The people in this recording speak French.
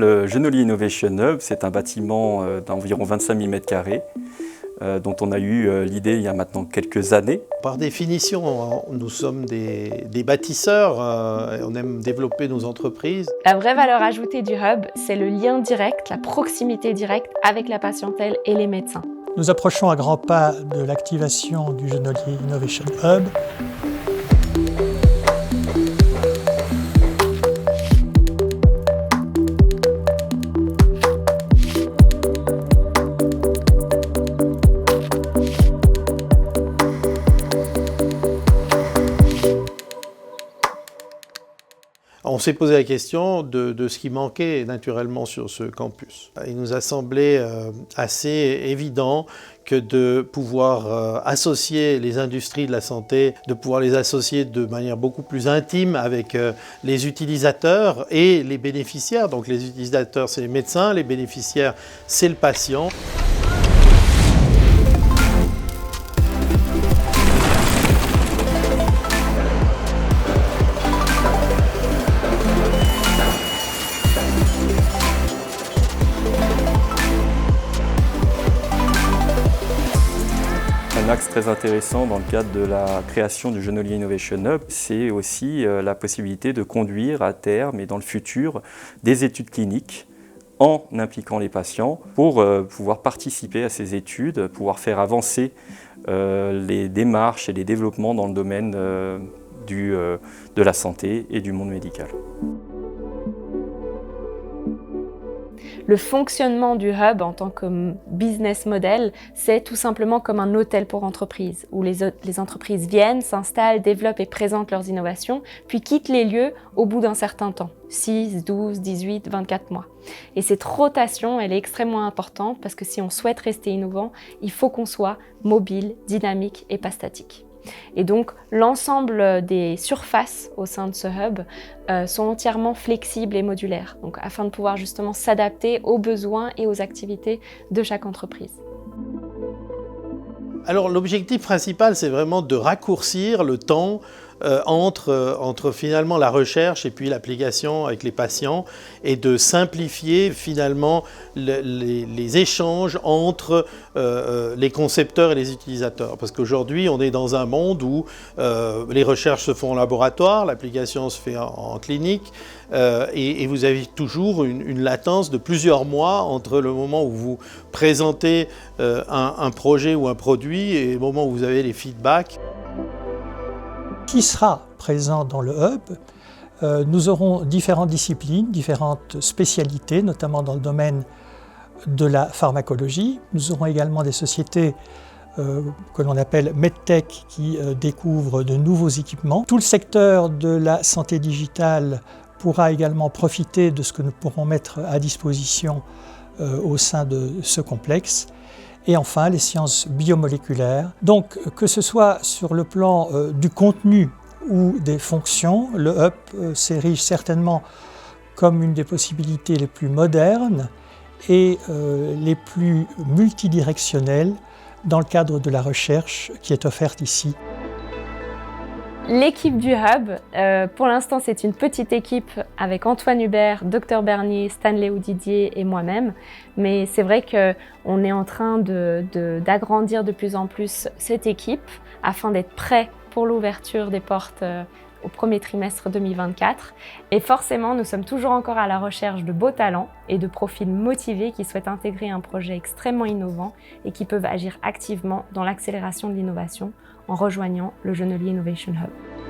Le Genolier Innovation Hub, c'est un bâtiment d'environ 25 000 m², dont on a eu l'idée il y a maintenant quelques années. Par définition, nous sommes des bâtisseurs, on aime développer nos entreprises. La vraie valeur ajoutée du Hub, c'est le lien direct, la proximité directe avec la patientèle et les médecins. Nous approchons à grands pas de l'activation du Genolier Innovation Hub. On s'est posé la question de ce qui manquait naturellement sur ce campus. Il nous a semblé assez évident que de pouvoir associer les industries de la santé, de pouvoir les associer de manière beaucoup plus intime avec les utilisateurs et les bénéficiaires. Donc les utilisateurs, c'est les médecins, les bénéficiaires, c'est le patient. Un axe très intéressant dans le cadre de la création du Genolier Innovation Hub, c'est aussi la possibilité de conduire à terme et dans le futur des études cliniques en impliquant les patients pour pouvoir participer à ces études, pouvoir faire avancer les démarches et les développements dans le domaine de la santé et du monde médical. Le fonctionnement du Hub en tant que business model, c'est tout simplement comme un hôtel pour entreprises, où les entreprises viennent, s'installent, développent et présentent leurs innovations, puis quittent les lieux au bout d'un certain temps, 6, 12, 18, 24 mois. Et cette rotation, elle est extrêmement importante parce que si on souhaite rester innovant, il faut qu'on soit mobile, dynamique et pas statique. Et donc, l'ensemble des surfaces au sein de ce hub sont entièrement flexibles et modulaires, donc, afin de pouvoir justement s'adapter aux besoins et aux activités de chaque entreprise. Alors l'objectif principal, c'est vraiment de raccourcir le temps entre finalement la recherche et puis l'application avec les patients et de simplifier finalement les échanges entre les concepteurs et les utilisateurs. Parce qu'aujourd'hui, on est dans un monde où les recherches se font en laboratoire, l'application se fait en clinique et vous avez toujours une latence de plusieurs mois entre le moment où vous présentez un projet ou un produit et le moment où vous avez les feedbacks. Qui sera présent dans le Hub? Nous aurons différentes disciplines, différentes spécialités, notamment dans le domaine de la pharmacologie. Nous aurons également des sociétés que l'on appelle MedTech qui découvrent de nouveaux équipements. Tout le secteur de la santé digitale pourra également profiter de ce que nous pourrons mettre à disposition au sein de ce complexe. Et enfin, les sciences biomoléculaires. Donc, que ce soit sur le plan du contenu ou des fonctions, le Hub s'érige certainement comme une des possibilités les plus modernes et les plus multidirectionnelles dans le cadre de la recherche qui est offerte ici. L'équipe du Hub, pour l'instant c'est une petite équipe avec Antoine Hubert, Dr Bernier, Stanley Oudidier et moi-même. Mais c'est vrai qu'on est en train d'agrandir de plus en plus cette équipe afin d'être prêt pour l'ouverture des portes au premier trimestre 2024. Et forcément, nous sommes toujours encore à la recherche de beaux talents et de profils motivés qui souhaitent intégrer un projet extrêmement innovant et qui peuvent agir activement dans l'accélération de l'innovation en rejoignant le Genolier Innovation Hub.